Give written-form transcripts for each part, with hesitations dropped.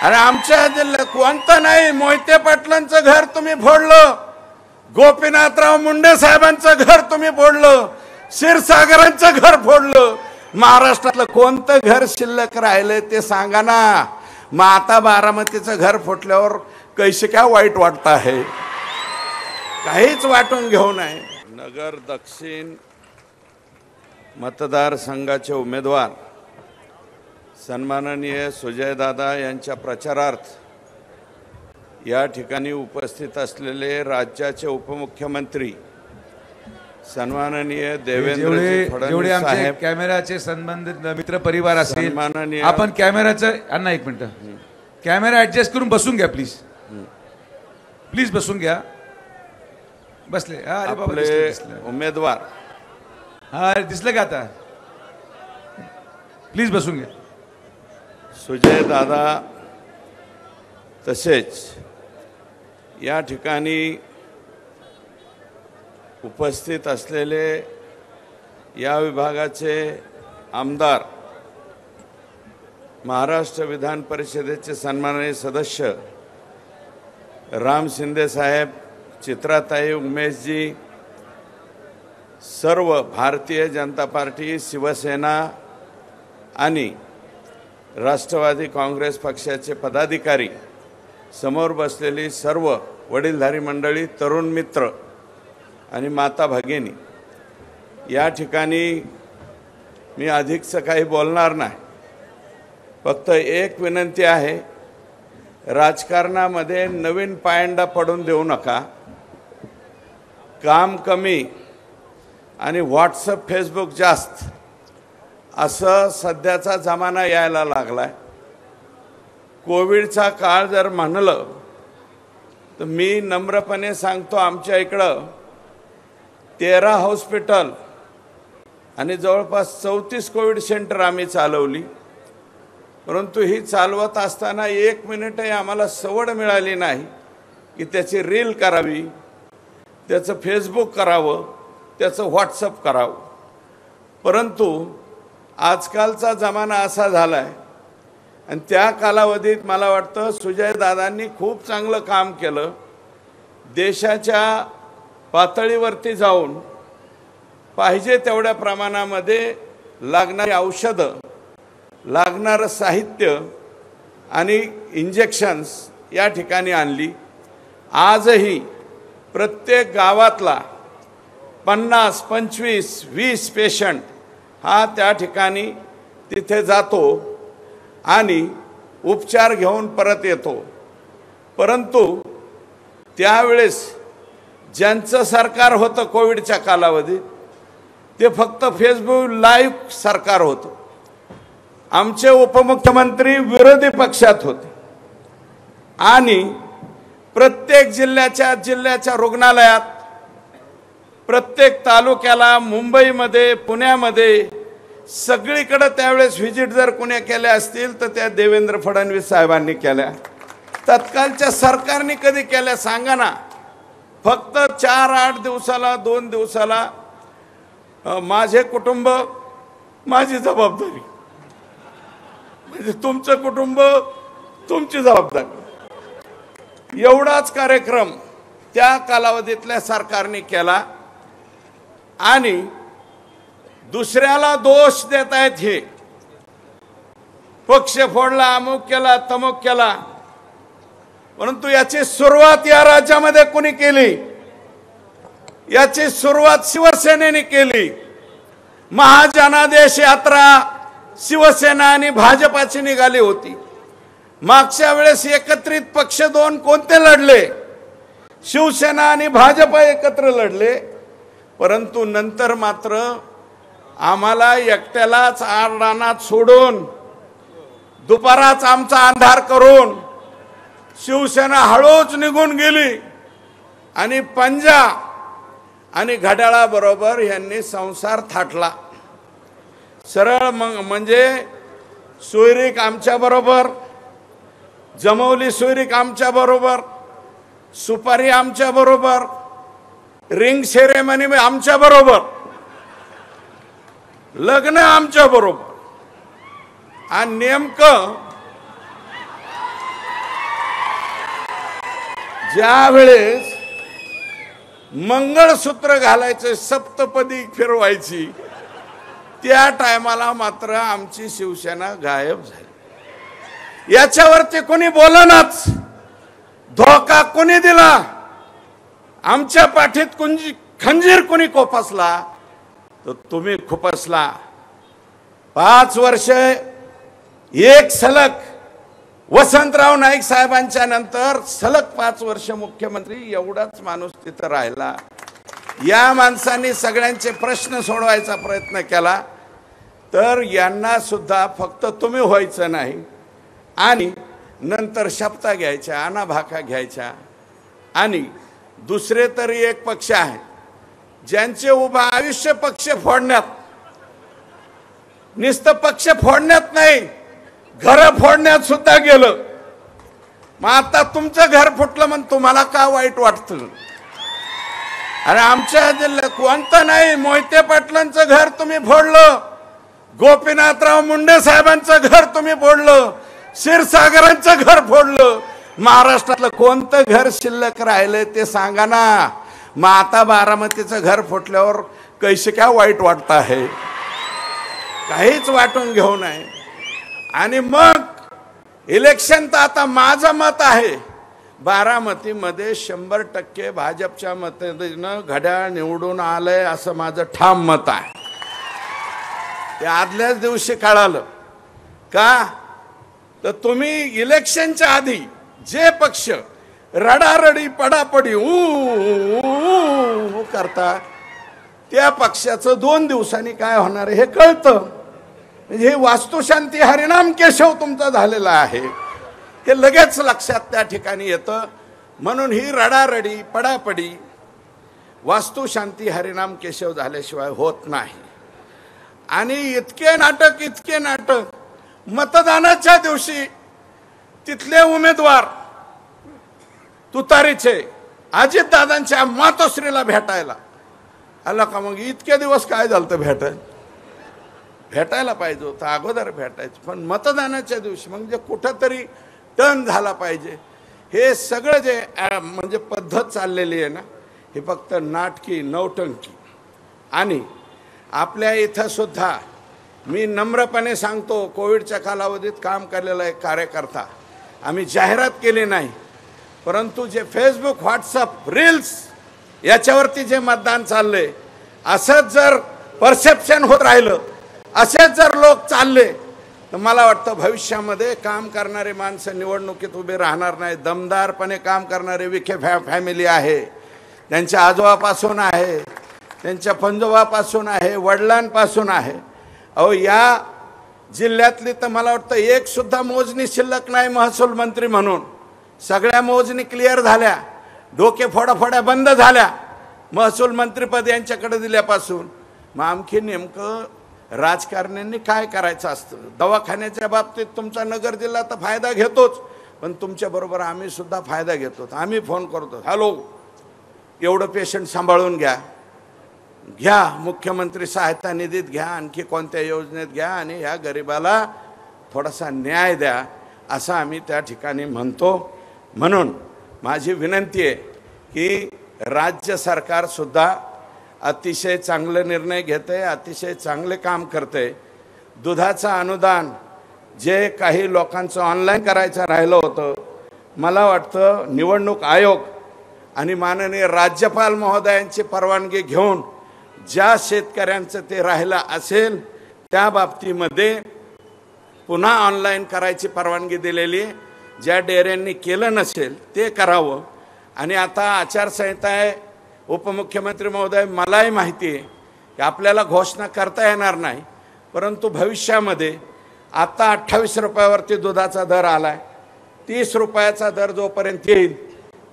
अरे आमच्या जिल्ह्यात कोणतं नाही, मोहिते पाटलांचं घर तुम्ही फोडलं, गोपीनाथराव मुंडे साहेबांचं घर तुम्ही फोडलं, क्षीरसागरांचं घर फोडलं, महाराष्ट्रातलं कोणतं घर शिल्लक राहिलंय ते सांगा ना। मग आता बारामतीचं घर फुटल्यावर कैसे काय वाईट वाटत आहे? काहीच वाटून घेऊ नये। नगर दक्षिण मतदारसंघाचे उमेदवार सन्माननीय सुजयदादा यांच्या प्रचारार्थ या ठिकाणी उपस्थित असलेले राज्याचे उपमुख्यमंत्री सन्माननीय देवेंद्र फडणवीस साहेब, कॅमेराचे संबंधित मित्र परिवार असेल, आपण कॅमेराचं अण्णा एक मिनिट कॅमेरा ऍडजस्ट करून बसून घ्या प्लीज, प्लीज बसून घ्या। बसले? अरे बाबा दिसले उमेदवार, हा दिसलं का आता? प्लीज बसून घ्या। सुजयदादा तसेच या ठिकाणी उपस्थित असलेले या विभागाचे आमदार, महाराष्ट्र विधान परिषदेचे सन्माननीय सदस्य राम शिंदे साहेब, चित्राताई उमेशजी, सर्व भारतीय जनता पार्टी, शिवसेना आणि राष्ट्रवादी काँग्रेस पक्षाचे पदाधिकारी, समोर बसलेली सर्व वडीलधारी मंडळी, तरुण मित्र आणि माता भगिनी, या ठिकाणी मी अधिकचं काही बोलणार नाही। फक्त एक विनंती आहे, राजकारणामध्ये नवीन पायंडा पडून देऊ नका। काम कमी आणि व्हॉट्सअप फेसबुक जास्त असं सध्याचा जमाना यायला लागलाय। कोविडचा काळ जर म्हणलं तर मी नम्रपणे सांगतो, आमच्या इकडं 13 हॉस्पिटल आणि जवळपास 34 कोविड सेंटर आम्ही चालवली, परंतु ही चालवत असताना 1 मिनिटही आम्हाला सवड मिळाली नाही की त्याची रील करावी, त्याचं फेसबुक करावं, त्याचं व्हॉट्सअप करावं। परंतु आजकालचा जमाना असा झाला आहे आणि त्या कालावधीत मला वाटतं सुजयदादांनी खूप चांगलं काम केलं। देशाच्या पातळीवरती जाऊन पाहिजे तेवढ्या प्रमाणामध्ये लागणारी औषधं, लागणारं साहित्य आणि इंजेक्शन्स या ठिकाणी आणली। आजही प्रत्येक गावातला 50, 25, 20 पेशंट हा त्या ठिकाणी तिथे जातो आणि उपचार घेऊन परत येतो। परंतु त्यावेळेस ज्यांचं सरकार होतं कोविडच्या कालावधीत, ते फक्त फेसबुक लाईव्ह सरकार होतं। आमचे उपमुख्यमंत्री विरोधी पक्षात होते आणि प्रत्येक जिल्ह्याच्या रुग्णालयात, प्रत्येक तालुक्याला, मुंबईमध्ये, पुण्यामध्ये सगळीकडे त्यावेळेस व्हिजिट जर कोणी केल्या असतील तर त्या देवेंद्र फडणवीस साहेबांनी केल्या। तत्कालच्या सरकारने कधी केल्या सांगा ना? फक्त 4-8 दिवसाला, 2 दिवसाला माझे कुटुंब माझी जबाबदारी, म्हणजे तुमचं कुटुंब तुमची जबाबदारी, एवढाच कार्यक्रम त्या कालावधीतल्या सरकारने केला। आणि दुसऱ्याला दोष देत आहेत, हे पक्ष फोडला, अमुक केला, तमुक केला, परंतु याची सुरुवात या राज्यामध्ये कोणी केली? याची सुरुवात शिवसेनेने केली। महाजनादेश यात्रा शिवसेना आणि भाजपाची निघाली होती। मागच्या वेळेस एकत्रित पक्ष 2 कोणते लढले? शिवसेना आणि भाजप एकत्र लढले। परंतु नंतर मात्र आम्हाला एकट्यालाच आरडानात सोडून, दुपाराच आमचा अंधार करून शिवसेना हळूच निघून गेली आणि पंजा आणि घड्याळाबरोबर यांनी संसार थाटला। सरळ म्हणजे सोयरीक आमच्या बरोबर, जमवली सोयरीक आमच्या बरोबर, सुपारी आमच्या बरोबर, रिंग सेरेमनी आमच्या बरोबर, लग्न आमच्या बरोबर, आणि नेमकं ज्या वेळेस मंगळसूत्र घालायचे सप्तपदी फिरवायची त्या टायमाला मात्र आमची शिवसेना गायब झाली। याच्यावरती कोणी बोलनाच, धोका कोणी दिला, आमच्या पाठीत खंजीर कोणी कोपसला तर तुम्ही खुपसला। 5 वर्ष एक सलग वसंतराव नाईक साहेबांच्या नंतर सलग 5 वर्ष मुख्यमंत्री एवढाच माणूस तिथं राहिला। या माणसांनी सगळ्यांचे प्रश्न सोडवायचा प्रयत्न केला तर यांना सुद्धा फक्त तुम्ही व्हायचं नाही आणि नंतर शपथा घ्यायच्या, अनाभाका घ्यायच्या। आणि दुसरे तरी एक पक्ष आहे ज्यांचे उभा आयुष्य पक्ष फोडण्यात, नुसतं पक्ष फोडण्यात नाही घर फोडण्यात सुद्धा गेलं। मग आता तुमचं घर फुटलं म्हणून तुम्हाला का वाईट वाटतं? अरे आमच्या जिल्ह्यात कोणतं नाही, मोहिते पाटलांचं घर तुम्ही फोडलं, गोपीनाथराव मुंडे साहेबांचं घर तुम्ही फोडलं, क्षीरसागरांचं घर फोडलं। महाराष्ट्रातलं कोणतं घर शिल्लक राहिलंय ते सांगा ना। मग आता बारामतीचं घर फुटल्यावर कैसे काय वाईट वाटत आहे? काहीच वाटून घेऊ नये। आणि मग इलेक्शन तर आता माझं मत आहे बारामतीमध्ये 100% भाजपच्या मतानं घड्याळ निवडून आलंय असं माझं ठाम मत आहे। ते आदल्याच दिवशी कळालं का तर तुम्ही इलेक्शनच्या आधी जे पक्ष रडारडी पडापडी करता त्या पक्षाचं 2 दिवसांनी काय होणार हे कळतं। म्हणजे हे वास्तुशांती हरिनाम केशव तुमचा झालेला आहे हे लगेच लक्षात त्या ठिकाणी येतं। म्हणून ही रडारडी पडापडी वास्तुशांती हरिनाम केशव झाल्याशिवाय होत नाही। आणि इतके नाटक मतदानाच्या दिवशी तिथले उमेदवार तुतारीचे अजितदादांच्या मातोश्रीला भेटायला आला का? मग इतके दिवस काय झालं? भेटायला पाहिजे होतं, अगोदर भेटायचं, पण मतदानाच्या दिवशी म्हणजे कुठंतरी टर्न झाला पाहिजे। हे सगळं जे म्हणजे पद्धत चाललेली आहे ना हे फक्त नाटकी नौटंकी। आणि आपल्या इथं सुद्धा मी नम्रपणे सांगतो, कोविडच्या कालावधीत काम केलेला एक कार्यकर्ता, आम्ही जाहिरात केली नाही परंतु जे फेसबुक व्हॉट्सअप रील्स याच्यावरती जे मतदान चालले असंच जर परसेप्शन होत राहिलं, असेच जर लोक चालले तर मला वाटतं भविष्यामध्ये काम करणारे माणसं निवडणुकीत उभे राहणार नाही। दमदारपणे काम करणारे विखे फॅमिली आहे, त्यांच्या आजोबापासून आहे, त्यांच्या पंजोबापासून आहे, वडिलांपासून आहे। अहो या जिल्ह्यातली तर मला वाटतं एक सुद्धा मोजणी शिल्लक नाही महसूल मंत्री म्हणून। सगळ्या मोजणी क्लिअर झाल्या, डोके फोडाफोड्या बंद झाल्या महसूल मंत्रीपद यांच्याकडे दिल्यापासून। मग आणखी नेमकं राजकारण्यांनी काय करायचं असतं? दवाखान्याच्या बाबतीत तुमचा नगर जिल्हा तर फायदा घेतोच, पण तुमच्याबरोबर आम्ही सुद्धा फायदा घेतो। आम्ही फोन करतो, हॅलो एवढं पेशंट सांभाळून घ्या, मुख्यमंत्री सहायता निधीत घ्या, आणखी कोणत्या योजनेत घ्या आणि ह्या गरिबाला थोडासा न्याय द्या असं आम्ही त्या ठिकाणी म्हणतो। म्हणून माझी विनंती आहे की राज्य सरकार सुद्धा अतिशय चांगले निर्णय घेते, अतिशय चांगले काम करते। दुधाचं अनुदान जे काही लोकांचं ऑनलाईन करायचं राहिलं होतं, मला वाटतं निवडणूक आयोग आणि माननीय राज्यपाल महोदयांची परवानगी घेऊन ज्या शेतकऱ्यांचं ते राहिलं असेल त्या बाबतीमध्ये पुन्हा ऑनलाईन करायची परवानगी दिलेली आहे। ज्या डेऱ्यांनी केलं नसेल ते करावं। आणि आता आचारसंहिता आहे, उपमुख्यमंत्री महोदय मलाही माहिती आहे की आपल्याला घोषणा करता येणार नाही, परंतु भविष्यामध्ये आता 28 रुपयावरती दुधाचा दर आलाय, 30 रुपयाचा दर जोपर्यंत येईल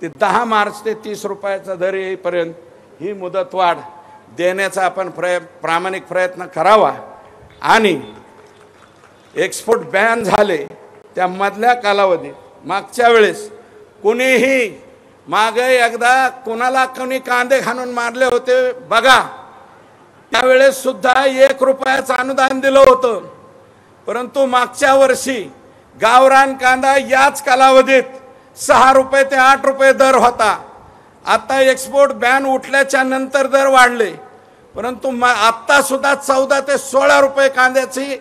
ते 10 मार्च ते 30 रुपयाचा दर येईपर्यंत ही मुदतवाढ देण्याचा आपण प्रामाणिक प्रयत्न करावा। आणि एक्सपोर्ट बॅन झाले त्या मधल्या कालावधीत मागच्या वेळेस कुणीही मागे एकदा कुणाला कोणी कांदे खाणून मारले होते बघा, त्यावेळेस सुद्धा 1 रुपयाचं अनुदान दिलं होतं, परंतु मागच्या वर्षी गावरान कांदा याच कालावधीत 6 रुपये ते 8 रुपये दर होता. आता एक्सपोर्ट बॅन उठल्याच्या नंतर दर वाढले, परंतु आता सुद्धा 14 ते 16 रुपये कांद्याची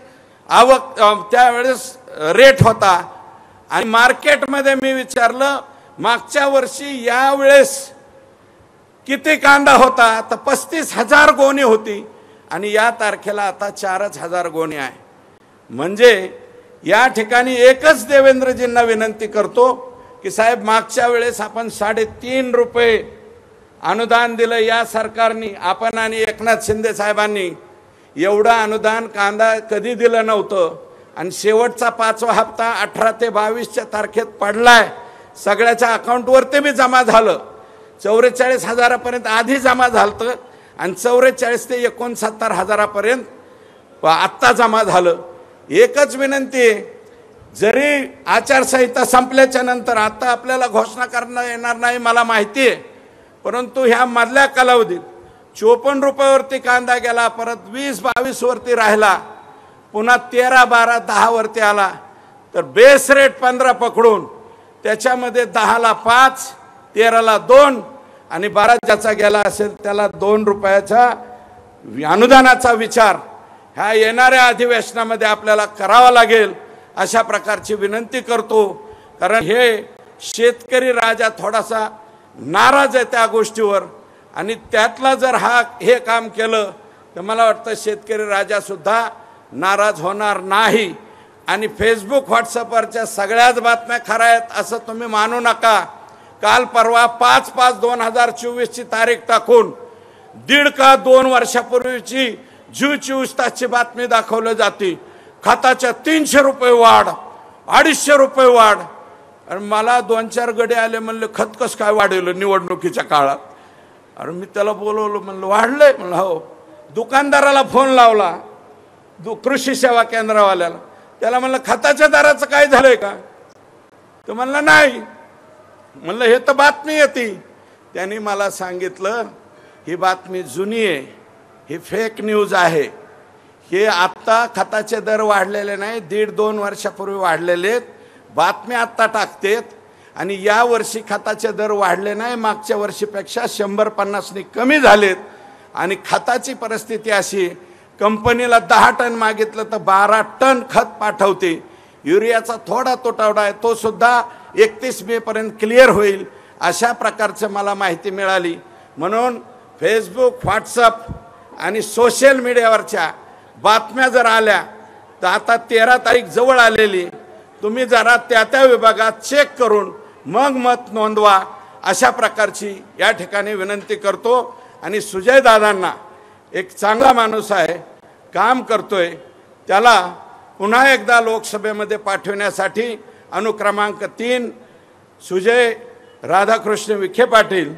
आवक त्यावेळेस रेट होता. आणि मार्केटमध्ये मी विचारलं मागच्या वर्षी यावेळेस किती कांदा होता, तर 35,000 गोणी होती आणि या तारखेला आता 4,000 गोणी आहे. म्हणजे या ठिकाणी एकच देवेंद्रजींना विनंती करतो की साहेब, मागच्या वेळेस आपण 3.5 रुपये अनुदान दिलं या सरकारने, आपण आणि एकनाथ शिंदे साहेबांनी. एवढं अनुदान कांदा कधी दिलं नव्हतं. आणि शेवटचा 5वा हप्ता 18 ते 22च्या तारखेत पडलाय. सगळ्याच्या अकाउंटवरती बी जमा झालं. 44,000 पर्यंत आधी जमा झालं आणि 44 ते 69,000 पर्यंत आत्ता जमा झालं. एकच विनंती आहे, जरी आचारसंहिता संपल्याच्या नंतर आता आपल्याला घोषणा करता येणार नाही मला माहिती आहे, परंतु ह्या मधल्या कालावधीत 54 रुपयावरती कांदा गेला, परत 20-22 वरती राहिला, पुन्हा 13, 12, 10 वरती आला, तर बेस रेट 15 पकडून त्याच्यामध्ये 10ला 5, 13ला 2 आणि 12 ज्याचा गेला असेल त्याला 2 रुपयाचा अनुदानाचा विचार ह्या येणाऱ्या अधिवेशनामध्ये आपल्याला करावा लागेल अशा प्रकारची विनंती करतो. कारण हे शेतकरी राजा थोडासा नाराज आहे त्या गोष्टीवर आणि त्यातला जर हे काम केलं तर मला वाटतं शेतकरी राजा सुद्धा नाराज होणार नाही. आणि फेसबुक व्हॉट्सअपवरच्या सगळ्याच बातम्या खऱ्या आहेत असं तुम्ही मानू नका. काल परवा 5/5/2024 तारीख टाकून 1.5 का 2 वर्षापूर्वीची 24 तासची बातमी दाखवली जाते. खताच्या 300 रुपये वाढ, 250 रुपये वाढ. आणि मला 2-4 गडे आले, म्हणले खत कसं काय वाढवलं निवडणुकीच्या काळात. अरे मी त्याला बोलवलं, म्हणलं वाढलंय. म्हणलं हो. दुकानदाराला फोन लावला, कृषी सेवा केंद्रावाल्याला, त्याला म्हणलं खताच्या दराचं काय झालंय का, तो म्हणला नाही. म्हणलं हे तर बातमी येते. त्यांनी मला सांगितलं ही बातमी जुनी आहे, ही फेक न्यूज आहे. हे आत्ता खताचे दर वाढलेले नाही, 1.5-2 वर्षापूर्वी वाढलेले बातमी आत्ता टाकतेत. आणि या वर्षी खताचे दर वाढले नाही, मागच्या वर्षीपेक्षा 100-50 कमी झालेत. आणि खताची परिस्थिती अशी, कंपनीला 10 टन मागितलं तर 12 टन खत पाठवते. युरियाचा थोडा तुटवडा आहे, तो सुद्धा 31 मे पर्यंत क्लिअर होईल अशा प्रकारचं मला माहिती मिळाली. म्हणून फेसबुक, व्हॉट्सअप आणि सोशल मीडियावरच्या बातम्या जर आल्या तर आता 13 तारीख जवळ आलेली, तुम्ही जरा त्या विभागात चेक करून मग मत नोंदवा अशा प्रकारची या ठिकाणी विनंती करतो. आणि सुजय दादांना एक चांगला माणूस आहे, काम करतोय, त्याला पुन्हा एकदा लोकसभेमध्ये पाठवण्यासाठी अनुक्रमांक 3 सुजय राधाकृष्ण विखे पाटील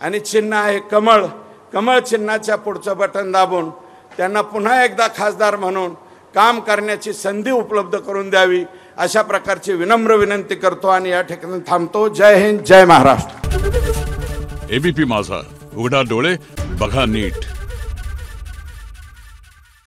आणि चिन्ह आहे कमळ. कमळ चिन्हाच्या पुढचं बटन दाबून त्यांना पुन्हा एकदा खासदार म्हणून काम करण्याची संधी उपलब्ध करून द्यावी अशा प्रकारची विनम्र विनंती करतो आणि या ठिकाणी थांबतो. जय हिंद, जय महाराष्ट्र. एबीपी माझा, उघडा डोळे बघा नीट.